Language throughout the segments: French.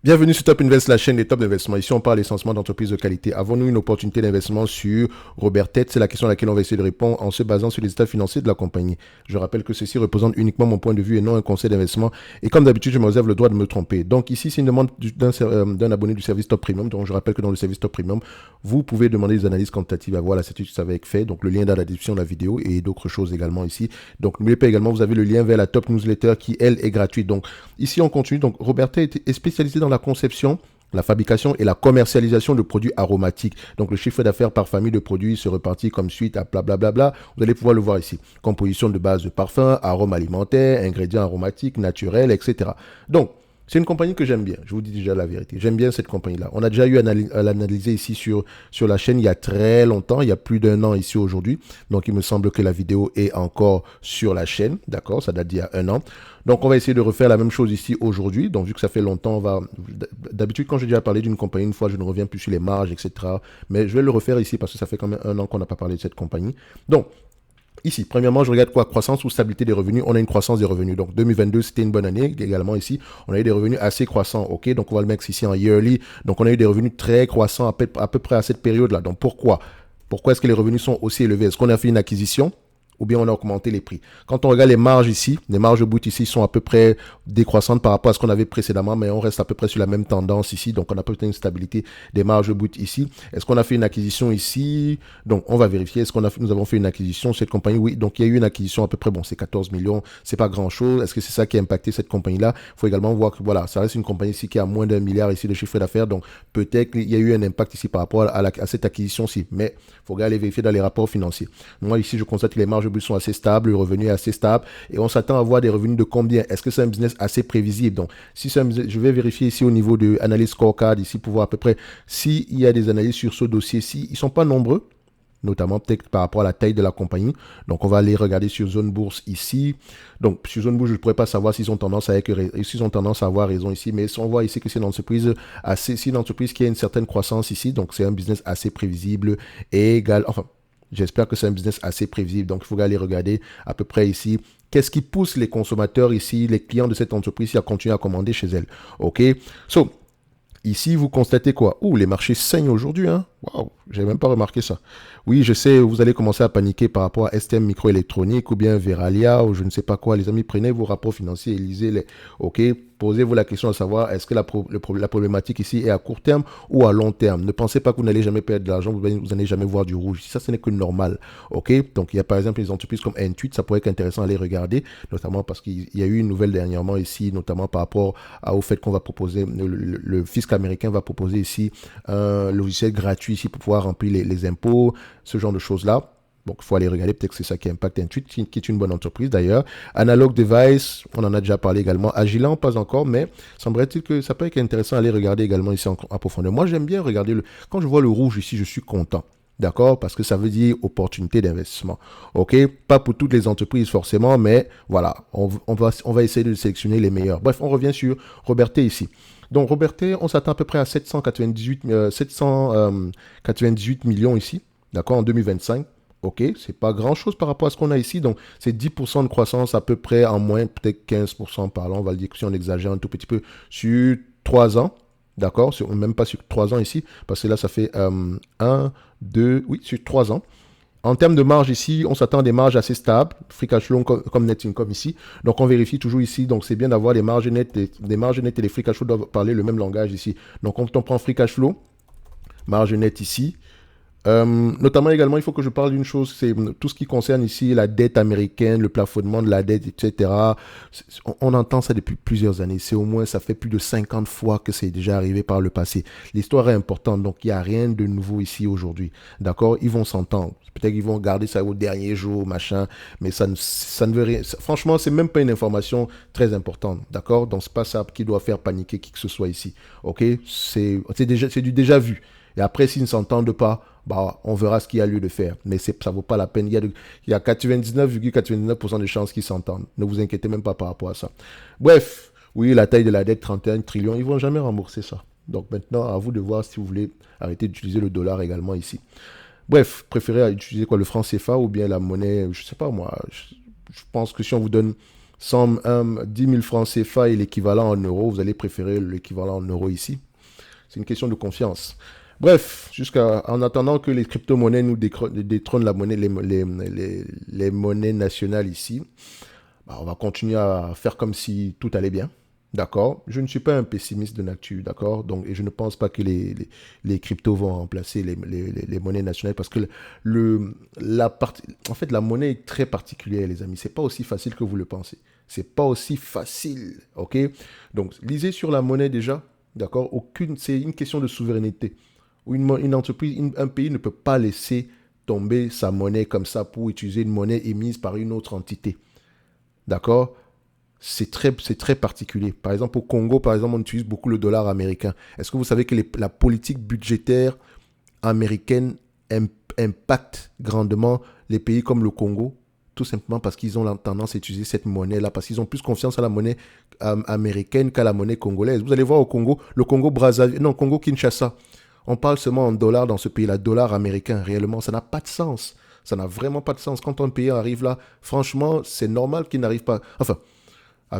Bienvenue sur Top Invest, la chaîne des top d'investissement. Ici, on parle essentiellement d'entreprises de qualité. Avons-nous une opportunité d'investissement sur Robert Tête? C'est la question à laquelle on va essayer de répondre en se basant sur les états financiers de la compagnie. Je rappelle que ceci représente uniquement mon point de vue et non un conseil d'investissement. Et comme d'habitude, je me réserve le droit de me tromper. Donc ici, c'est une demande d'un abonné du service Top Premium. Donc je rappelle que dans le service Top Premium, vous pouvez demander des analyses quantitatives à voir la certitude que ça va être fait. Donc le lien dans la description de la vidéo et d'autres choses également ici. Donc n'oubliez pas également, vous avez le lien vers la Top Newsletter qui, elle, est gratuite. Donc ici, on continue. Donc Robert Tête est spécialisé dans la conception, la fabrication et la commercialisation de produits aromatiques. Donc le chiffre d'affaires par famille de produits se repartit comme suite à blablabla. Vous allez pouvoir le voir ici. Composition de base de parfums, arômes alimentaires, ingrédients aromatiques, naturels, etc. Donc, c'est une compagnie que j'aime bien. Je vous dis déjà la vérité. J'aime bien cette compagnie-là. On a déjà eu à l'analyser ici sur la chaîne il y a très longtemps. Il y a plus d'un an ici aujourd'hui. Donc, il me semble que la vidéo est encore sur la chaîne. D'accord? Ça date d'il y a un an. Donc, on va essayer de refaire la même chose ici aujourd'hui. Donc, vu que ça fait longtemps, on va... D'habitude, quand j'ai déjà parlé d'une compagnie une fois, je ne reviens plus sur les marges, etc. Mais je vais le refaire ici parce que ça fait quand même un an qu'on n'a pas parlé de cette compagnie. Donc, ici, premièrement, je regarde quoi? Croissance ou stabilité des revenus. On a une croissance des revenus. Donc, 2022, c'était une bonne année. Également, ici, on a eu des revenus assez croissants. OK? Donc, on va le mettre ici en yearly. Donc, on a eu des revenus très croissants à peu près à cette période-là. Donc, pourquoi? Pourquoi est-ce que les revenus sont aussi élevés? Est-ce qu'on a fait une acquisition? Ou bien on a augmenté les prix. Quand on regarde les marges ici, les marges brutes ici sont à peu près décroissantes par rapport à ce qu'on avait précédemment, mais on reste à peu près sur la même tendance ici. Donc on a peut-être une stabilité des marges brutes ici. Est-ce qu'on a fait une acquisition ici? Donc on va vérifier. Est-ce nous avons fait une acquisition cette compagnie? Oui, donc il y a eu une acquisition à peu près, bon, c'est 14 millions, c'est pas grand-chose. Est-ce que c'est ça qui a impacté cette compagnie-là? Il faut également voir que voilà, ça reste une compagnie ici qui a moins d'1 milliard ici de chiffre d'affaires. Donc peut-être qu'il y a eu un impact ici par rapport à cette acquisition-ci. Mais il faut aller vérifier dans les rapports financiers. Moi ici, je constate que les marges sont assez stables, le revenu est assez stable et on s'attend à avoir des revenus de combien? Est-ce que c'est un business assez prévisible? Donc, si c'est un business, je vais vérifier ici au niveau de analyse scorecard ici pour voir à peu près s'il y a des analyses sur ce dossier-ci. Ils ne sont pas nombreux, notamment peut-être par rapport à la taille de la compagnie. Donc, on va aller regarder sur Zone Bourse ici. Donc, sur Zone Bourse, je ne pourrais pas savoir s'ils ont tendance à avoir raison ici, mais on voit ici que c'est une entreprise qui a une certaine croissance ici. Donc, c'est un business assez prévisible et égal. Enfin, j'espère que c'est un business assez prévisible. Donc, il faut aller regarder à peu près ici. Qu'est-ce qui pousse les consommateurs ici, les clients de cette entreprise à continuer à commander chez elle? OK? So, ici, vous constatez quoi? Ouh, les marchés saignent aujourd'hui, hein? Waouh, j'ai même pas remarqué ça. Oui, je sais, vous allez commencer à paniquer par rapport à STM Microélectronique ou bien Veralia ou je ne sais pas quoi. Les amis, prenez vos rapports financiers et lisez-les. OK? Posez-vous la question de savoir est-ce que la problématique ici est à court terme ou à long terme. Ne pensez pas que vous n'allez jamais perdre de l'argent, vous n'allez jamais voir du rouge. Ça, ce n'est que normal. OK? Donc, il y a par exemple des entreprises comme Intuit, ça pourrait être intéressant à les regarder, notamment parce qu'il y a eu une nouvelle dernièrement ici, notamment par rapport au fait qu'on va proposer, le fisc américain va proposer ici un logiciel gratuit ici pour pouvoir remplir les impôts, ce genre de choses-là. Donc, il faut aller regarder, peut-être que c'est ça qui impacte Intuit, qui est une bonne entreprise d'ailleurs. Analog Device, on en a déjà parlé également. Agilent, pas encore, mais semblerait-il que ça peut être intéressant à aller regarder également ici en profondeur. Moi, j'aime bien regarder, quand je vois le rouge ici, je suis content. D'accord? Parce que ça veut dire opportunité d'investissement. OK? Pas pour toutes les entreprises forcément, mais voilà, on va essayer de sélectionner les meilleurs. Bref, on revient sur Robertet ici. Donc, Robertet, on s'attend à peu près à 798 millions ici. D'accord? En 2025. OK, c'est pas grand-chose par rapport à ce qu'on a ici. Donc, c'est 10% de croissance à peu près en moins, peut-être 15% par an. On va le dire que si on exagère un tout petit peu sur 3 ans. D'accord, même pas sur 3 ans ici, parce que là, ça fait 1, 2, oui, sur 3 ans. En termes de marge ici, on s'attend à des marges assez stables, free cash flow comme net income ici. Donc, on vérifie toujours ici. Donc, c'est bien d'avoir les marges nettes. Les marges nettes et les free cash flow doivent parler le même langage ici. Donc, quand on prend free cash flow, marge nette ici, notamment également, il faut que je parle d'une chose, c'est tout ce qui concerne ici la dette américaine, le plafonnement de la dette, etc. On entend ça depuis plusieurs années. C'est au moins, ça fait plus de 50 fois que c'est déjà arrivé par le passé. L'histoire est importante, donc il n'y a rien de nouveau ici aujourd'hui. D'accord? Ils vont s'entendre. Peut-être qu'ils vont garder ça au dernier jour, machin, mais ça ne veut rien. Franchement, c'est même pas une information très importante. D'accord? Donc, c'est pas ça qui doit faire paniquer qui que ce soit ici. OK? C'est du déjà vu. Et après, s'ils ne s'entendent pas, bah, on verra ce qu'il y a lieu de faire. Mais ça ne vaut pas la peine. Il y a 99,99% de chances qu'ils s'entendent. Ne vous inquiétez même pas par rapport à ça. Bref, oui, la taille de la dette, 31 trillions, ils ne vont jamais rembourser ça. Donc maintenant, à vous de voir si vous voulez arrêter d'utiliser le dollar également ici. Bref, préférez utiliser quoi, le franc CFA ou bien la monnaie, je ne sais pas moi. Je pense que si on vous donne 10 000 francs CFA et l'équivalent en euros, vous allez préférer l'équivalent en euros ici. C'est une question de confiance. Bref, en attendant que les crypto-monnaies nous détrônent la monnaie, les monnaies nationales ici, bah, on va continuer à faire comme si tout allait bien. D'accord? Je ne suis pas un pessimiste de nature, d'accord? Donc, et je ne pense pas que les cryptos vont remplacer les monnaies nationales parce que en fait, la monnaie est très particulière, les amis. C'est pas aussi facile que vous le pensez. C'est pas aussi facile, ok? Donc, lisez sur la monnaie déjà, d'accord? C'est une question de souveraineté. Une entreprise, un pays ne peut pas laisser tomber sa monnaie comme ça pour utiliser une monnaie émise par une autre entité. D'accord? C'est très particulier. Par exemple, au Congo, par exemple, on utilise beaucoup le dollar américain. Est-ce que vous savez que la politique budgétaire américaine impacte grandement les pays comme le Congo? Tout simplement parce qu'ils ont la tendance à utiliser cette monnaie-là, parce qu'ils ont plus confiance à la monnaie américaine qu'à la monnaie congolaise. Vous allez voir au Congo, le Congo Brazzaville, non, Congo Kinshasa, on parle seulement en dollars dans ce pays-là, dollar américain, réellement, ça n'a pas de sens. Ça n'a vraiment pas de sens. Quand un pays arrive là, franchement, c'est normal qu'il n'arrive pas. Enfin,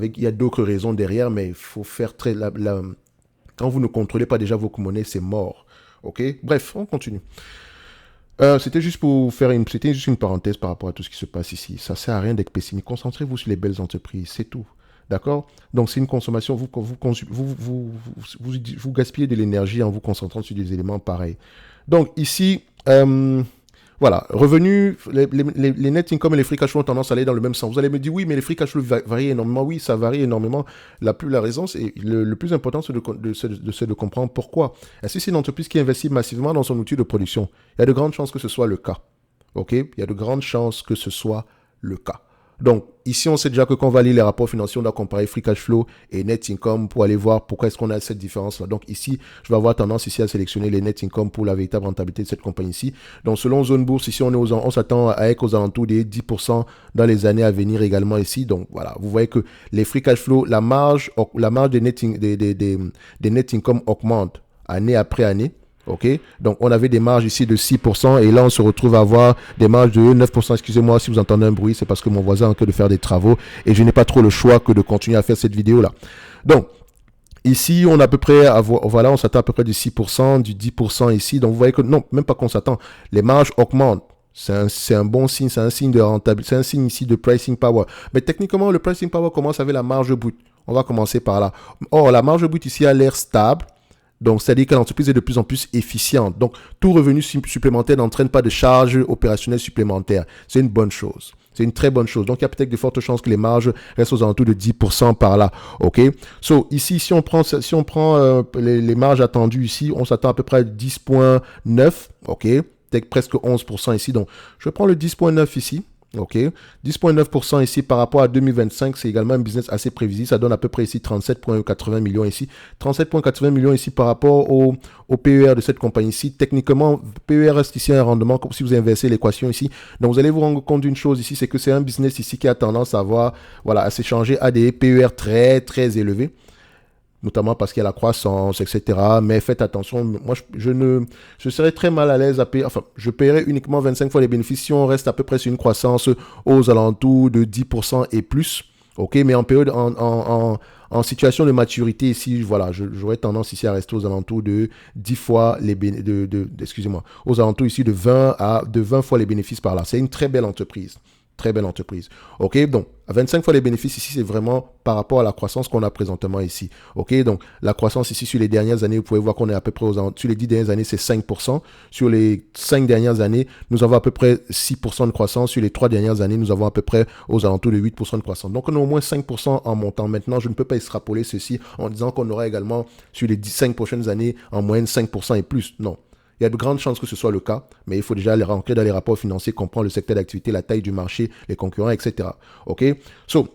il y a d'autres raisons derrière, mais il faut faire quand vous ne contrôlez pas déjà vos monnaies, c'est mort. Ok? Bref, on continue. C'était juste une parenthèse par rapport à tout ce qui se passe ici. Ça sert à rien d'être pessimiste. Concentrez-vous sur les belles entreprises, c'est tout. D'accord? Donc, c'est une consommation. Vous gaspillez de l'énergie en vous concentrant sur des éléments pareils. Donc, ici, voilà, revenus, les net income et les free cash flow ont tendance à aller dans le même sens. Vous allez me dire, oui, mais les free cash flow varient énormément. Oui, ça varie énormément. La raison, c'est le plus important, c'est de comprendre pourquoi. Est-ce que c'est une entreprise qui investit massivement dans son outil de production? Il y a de grandes chances que ce soit le cas. OK? Il y a de grandes chances que ce soit le cas. Donc, ici, on sait déjà que quand on va lire les rapports financiers, on doit comparer free cash flow et net income pour aller voir pourquoi est-ce qu'on a cette différence-là. Donc, ici, je vais avoir tendance ici à sélectionner les net income pour la véritable rentabilité de cette compagnie-ci. Donc, selon Zone Bourse, ici, on s'attend à être aux alentours des 10% dans les années à venir également ici. Donc, voilà, vous voyez que les free cash flow, la marge des net income augmente année après année. Ok, donc on avait des marges ici de 6% et là on se retrouve à avoir des marges de 9%. Excusez-moi si vous entendez un bruit, c'est parce que mon voisin est en train de faire des travaux et je n'ai pas trop le choix que de continuer à faire cette vidéo là. Donc ici on a à peu près, voilà, on s'attend à peu près du 6%, du 10% ici. Donc vous voyez que non, même pas qu'on s'attend, les marges augmentent. C'est un bon signe, c'est un signe de rentabilité, c'est un signe ici de pricing power. Mais techniquement, le pricing power commence avec la marge brute. On va commencer par là. Or, la marge brute ici a l'air stable. Donc, c'est-à-dire que l'entreprise est de plus en plus efficiente. Donc, tout revenu supplémentaire n'entraîne pas de charges opérationnelles supplémentaires. C'est une bonne chose. C'est une très bonne chose. Donc, il y a peut-être de fortes chances que les marges restent aux alentours de 10% par là. OK? So, ici, si on prend les marges attendues ici, on s'attend à peu près à 10,9. OK? Peut-être presque 11% ici. Donc, je prends le 10,9 ici. OK. 10,9% ici par rapport à 2025, c'est également un business assez prévisible. Ça donne à peu près ici 37,80 millions ici. 37,80 millions ici par rapport au PER de cette compagnie-ci. Techniquement, PER reste ici un rendement comme si vous inversez l'équation ici. Donc, vous allez vous rendre compte d'une chose ici, c'est que c'est un business ici qui a tendance à s'échanger à des PER très, très élevés, notamment parce qu'il y a la croissance, etc. Mais faites attention, moi, je serais très mal à l'aise à payer, enfin, je paierais uniquement 25 fois les bénéfices si on reste à peu près sur une croissance aux alentours de 10% et plus. OK, mais en période, en situation de maturité ici, voilà, j'aurais tendance ici à rester aux alentours de 10 fois les bénéfices, excusez-moi, aux alentours ici de 20 fois les bénéfices par là. C'est une très belle entreprise. Très belle entreprise. OK, donc à 25 fois les bénéfices ici, c'est vraiment par rapport à la croissance qu'on a présentement ici. OK, donc la croissance ici sur les dernières années, vous pouvez voir qu'on est à peu près sur les 10 dernières années, c'est 5%. Sur les 5 dernières années, nous avons à peu près 6% de croissance. Sur les 3 dernières années, nous avons à peu près aux alentours de 8% de croissance. Donc on a au moins 5% en montant. Maintenant, je ne peux pas extrapoler ceci en disant qu'on aura également sur les 5 prochaines années en moyenne 5% et plus. Non. Il y a de grandes chances que ce soit le cas, mais il faut déjà les rentrer dans les rapports financiers, comprendre le secteur d'activité, la taille du marché, les concurrents, etc. OK? So,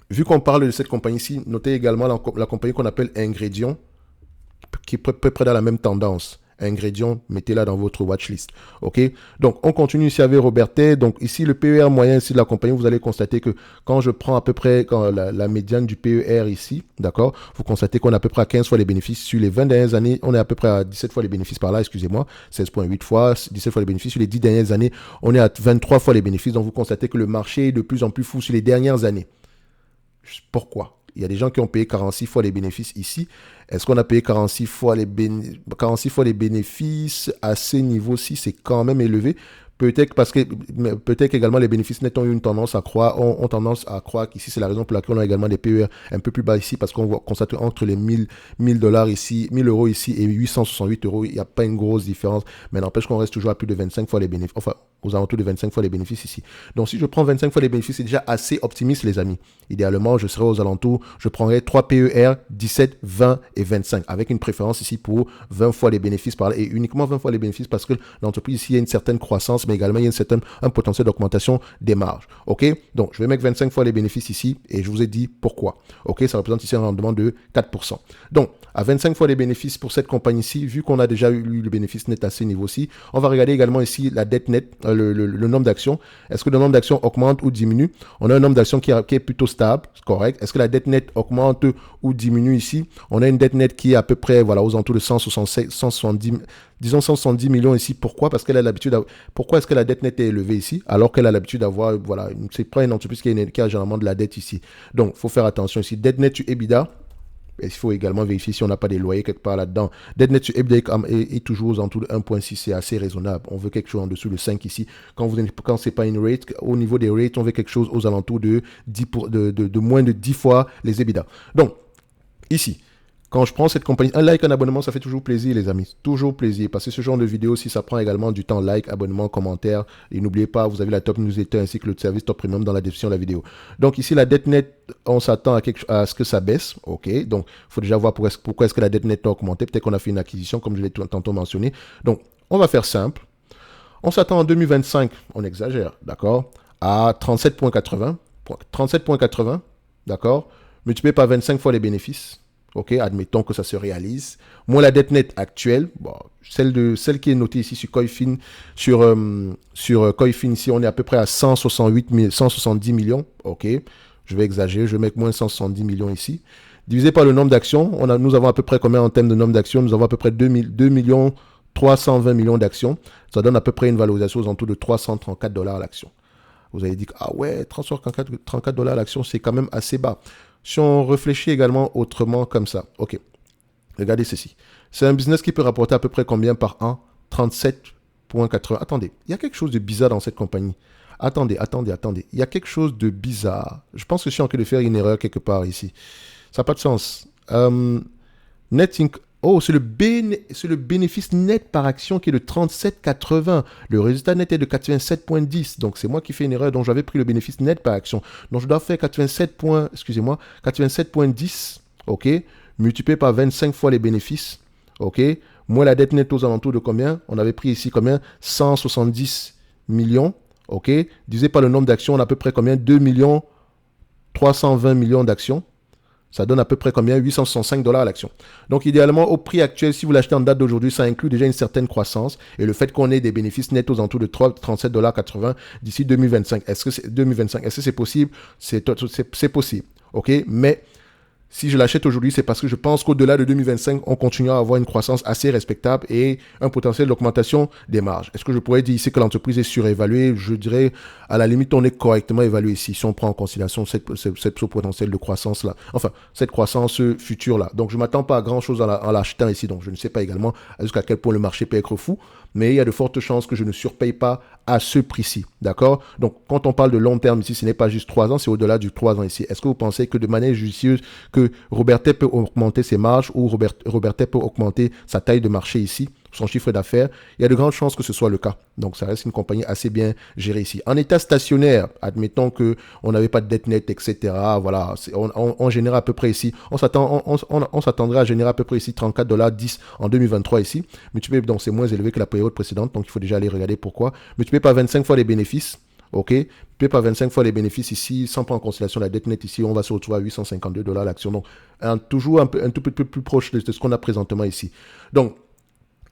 vu qu'on parle de cette compagnie-ci, notez également la compagnie qu'on appelle Ingrédients, qui est à peu près dans la même tendance. Ingrédients, mettez-la dans votre watchlist. OK? Donc, on continue ici avec Robertet. Donc, ici, le PER moyen ici de la compagnie, vous allez constater que quand je prends à peu près la médiane du PER ici, d'accord, vous constatez qu'on est à peu près à 15 fois les bénéfices. Sur les 20 dernières années, on est à peu près à 17 fois les bénéfices par là, excusez-moi, 16,8 fois, 17 fois les bénéfices. Sur les 10 dernières années, on est à 23 fois les bénéfices. Donc, vous constatez que le marché est de plus en plus fou sur les dernières années. Pourquoi? Il y a des gens qui ont payé 46 fois les bénéfices ici. Est-ce qu'on a payé 46 fois 46 fois les bénéfices à ces niveaux-ci? C'est quand même élevé. Peut-être parce que peut-être également les bénéfices nets ont eu une tendance à croire, ont tendance à croire qu'ici c'est la raison pour laquelle on a également des PER un peu plus bas ici, parce qu'on va constater entre les 1000 dollars ici, 1000 euros ici et 868 euros, il n'y a pas une grosse différence, mais n'empêche qu'on reste toujours à plus de 25 fois les bénéfices, enfin aux alentours de 25 fois les bénéfices ici. Donc si je prends 25 fois les bénéfices, c'est déjà assez optimiste les amis. Idéalement, je serais aux alentours, je prendrais 3 PER, 17, 20 et 25, avec une préférence ici pour 20 fois les bénéfices par là, et uniquement 20 fois les bénéfices parce que l'entreprise ici a une certaine croissance, mais également il y a un potentiel d'augmentation des marges. Ok, donc je vais mettre 25 fois les bénéfices ici et je vous ai dit pourquoi. Ok, ça représente ici un rendement de 4%. Donc à 25 fois les bénéfices pour cette compagnie-ci, vu qu'on a déjà eu le bénéfice net à ce niveau-ci, on va regarder également ici la dette nette, le nombre d'actions. Est-ce que le nombre d'actions augmente ou diminue? On a un nombre d'actions qui est plutôt stable, c'est correct. Est-ce que la dette nette augmente ou diminue ici? On a une dette nette qui est à peu près voilà, aux alentours de 170, disons 170 millions ici. Pourquoi? Parce qu'elle a l'habitude. Pourquoi est-ce que la dette nette est élevée ici alors qu'elle a l'habitude d'avoir, voilà, c'est pas une entreprise qui a généralement de la dette ici. Donc, il faut faire attention ici. Dette nette sur EBITDA. Il faut également vérifier si on n'a pas des loyers quelque part là-dedans. Dette nette sur EBITDA est toujours aux alentours de 1,6, c'est assez raisonnable. On veut quelque chose en dessous de 5 ici. Quand ce n'est pas une rate, au niveau des rates, on veut quelque chose aux alentours de, de moins de 10 fois les EBITDA. Donc, ici, quand je prends cette compagnie, un like, un abonnement, ça fait toujours plaisir, les amis. Toujours plaisir. Parce que ce genre de vidéo, si ça prend également du temps, like, abonnement, commentaire. Et n'oubliez pas, vous avez la top newsletter ainsi que le service top premium dans la description de la vidéo. Donc ici, la dette nette, on s'attend à ce que ça baisse. OK. Donc, il faut déjà voir pourquoi est-ce que la dette nette a augmenté. Peut-être qu'on a fait une acquisition, comme je l'ai tantôt mentionné. Donc, on va faire simple. On s'attend en 2025, on exagère, d'accord, à 37,80. 37,80, d'accord, multiplié par 25 fois les bénéfices. Ok, admettons que ça se réalise. Moi, la dette nette actuelle, bon, celle qui est notée ici sur Coifin, sur Coifin, ici, on est à peu près à 170 millions. Ok, je vais exagérer, je vais mettre moins 170 millions ici. Divisé par le nombre d'actions, nous avons à peu près combien en termes de nombre d'actions? Nous avons à peu près 2 millions 320 millions d'actions. Ça donne à peu près une valorisation aux alentours de 334 dollars l'action. Vous avez dit, ah ouais, 34 dollars l'action, c'est quand même assez bas. Si on réfléchit également autrement comme ça, ok, regardez ceci. C'est un business qui peut rapporter à peu près combien par an? 37,80. Attendez, il y a quelque chose de bizarre dans cette compagnie. Attendez. Il y a quelque chose de bizarre. Je pense que je suis en train de faire une erreur quelque part ici. Ça n'a pas de sens. Net income. Oh, c'est le bénéfice net par action qui est de 37,80. Le résultat net est de 87,10. Donc, c'est moi qui fais une erreur. Donc, j'avais pris le bénéfice net par action. Donc, je dois faire 87,10. OK. Multiplié par 25 fois les bénéfices. OK. Moins la dette nette aux alentours de combien? On avait pris ici combien? 170 millions. OK. Divisé par le nombre d'actions, on a à peu près combien? 2 millions 320 millions d'actions. Ça donne à peu près combien? 865 dollars l'action. Donc, idéalement, au prix actuel, si vous l'achetez en date d'aujourd'hui, ça inclut déjà une certaine croissance et le fait qu'on ait des bénéfices nets aux alentours de 37,80 dollars d'ici 2025. Est-ce que c'est possible? C'est possible. OK? Mais si je l'achète aujourd'hui, c'est parce que je pense qu'au-delà de 2025, on continuera à avoir une croissance assez respectable et un potentiel d'augmentation des marges. Est-ce que je pourrais dire ici que l'entreprise est surévaluée? Je dirais, à la limite, on est correctement évalué ici, si on prend en considération ce potentiel de croissance-là. Enfin, cette croissance future-là. Donc, je ne m'attends pas à grand-chose en l'achetant ici. Donc, je ne sais pas également jusqu'à quel point le marché peut être fou. Mais il y a de fortes chances que je ne surpaye pas à ce prix-ci. D'accord? Donc, quand on parle de long terme ici, ce n'est pas juste 3 ans, c'est au-delà du 3 ans ici. Est-ce que vous pensez que de manière judicieuse, que Robertet peut augmenter ses marges ou Robertet peut augmenter sa taille de marché ici, son chiffre d'affaires? Il y a de grandes chances que ce soit le cas. Donc, ça reste une compagnie assez bien gérée ici. En état stationnaire, admettons qu'on n'avait pas de dette nette, etc. Voilà, on génère à peu près ici, on s'attendrait à générer à peu près ici 34,10 dollars en 2023 ici. Donc, c'est moins élevé que la période précédente. Donc, il faut déjà aller regarder pourquoi. Multiplié par 25 fois les bénéfices. OK, multiplié par 25 fois les bénéfices ici, sans prendre en considération la dette nette ici, on va se retrouver à 852 dollars l'action. Donc, toujours un tout peu plus proche de ce qu'on a présentement ici. Donc,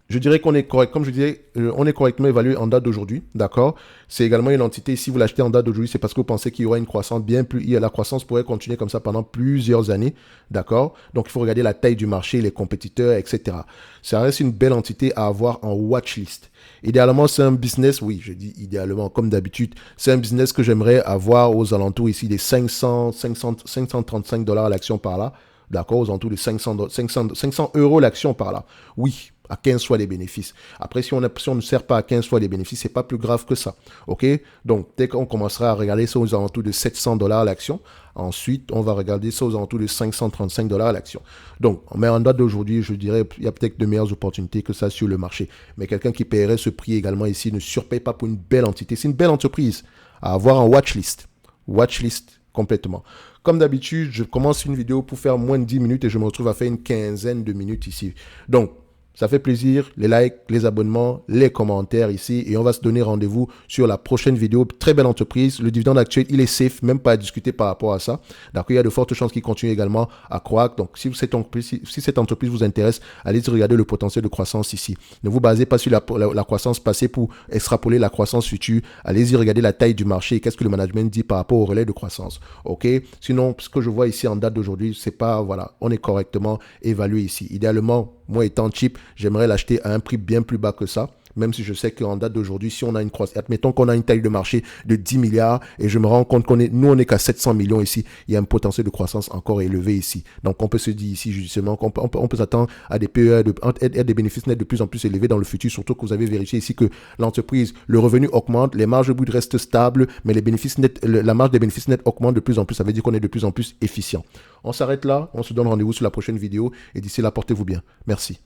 Je dirais qu'on est correct, comme je disais, on est correctement évalué en date d'aujourd'hui, d'accord? C'est également une entité, si vous l'achetez en date d'aujourd'hui, c'est parce que vous pensez qu'il y aura une croissance bien plus, la croissance pourrait continuer comme ça pendant plusieurs années, d'accord? Donc il faut regarder la taille du marché, les compétiteurs, etc. Ça reste une belle entité à avoir en watchlist. Idéalement, c'est un business, oui, je dis idéalement, comme d'habitude, c'est un business que j'aimerais avoir aux alentours ici des 535 dollars à l'action par là. D'accord, aux alentours de 500 euros l'action par là. Oui, à 15 fois les bénéfices. Après, si on ne sert pas à 15 fois les bénéfices, c'est pas plus grave que ça. OK? Donc, dès qu'on commencera à regarder ça aux alentours de 700 dollars l'action, ensuite, on va regarder ça aux alentours de 535 dollars l'action. Donc, mais en date d'aujourd'hui, je dirais, il y a peut-être de meilleures opportunités que ça sur le marché. Mais quelqu'un qui paierait ce prix également ici ne surpaye pas pour une belle entité. C'est une belle entreprise à avoir en watchlist. Watchlist complètement. Comme d'habitude, je commence une vidéo pour faire moins de 10 minutes et je me retrouve à faire une quinzaine de minutes ici. Donc, ça fait plaisir, les likes, les abonnements, les commentaires ici. Et on va se donner rendez-vous sur la prochaine vidéo. Très belle entreprise. Le dividende actuel, il est safe, même pas à discuter par rapport à ça. D'accord, il y a de fortes chances qu'il continue également à croître. Donc, si cette entreprise vous intéresse, allez regarder le potentiel de croissance ici. Ne vous basez pas sur la croissance passée pour extrapoler la croissance future. Allez-y regarder la taille du marché et qu'est-ce que le management dit par rapport au relais de croissance. OK? Sinon, ce que je vois ici en date d'aujourd'hui, c'est pas, voilà, on est correctement évalué ici. Idéalement, moi étant cheap, j'aimerais l'acheter à un prix bien plus bas que ça. Même si je sais qu'en date d'aujourd'hui, si on a une croissance, admettons qu'on a une taille de marché de 10 milliards et je me rends compte nous, on est qu'à 700 millions ici. Il y a un potentiel de croissance encore élevé ici. Donc, on peut se dire ici, justement, on peut s'attendre à des PER, à des bénéfices nets de plus en plus élevés dans le futur, surtout que vous avez vérifié ici que l'entreprise, le revenu augmente, les marges brutes restent stables, mais les bénéfices nets, la marge des bénéfices nets augmente de plus en plus. Ça veut dire qu'on est de plus en plus efficient. On s'arrête là. On se donne rendez-vous sur la prochaine vidéo et d'ici là, portez-vous bien. Merci.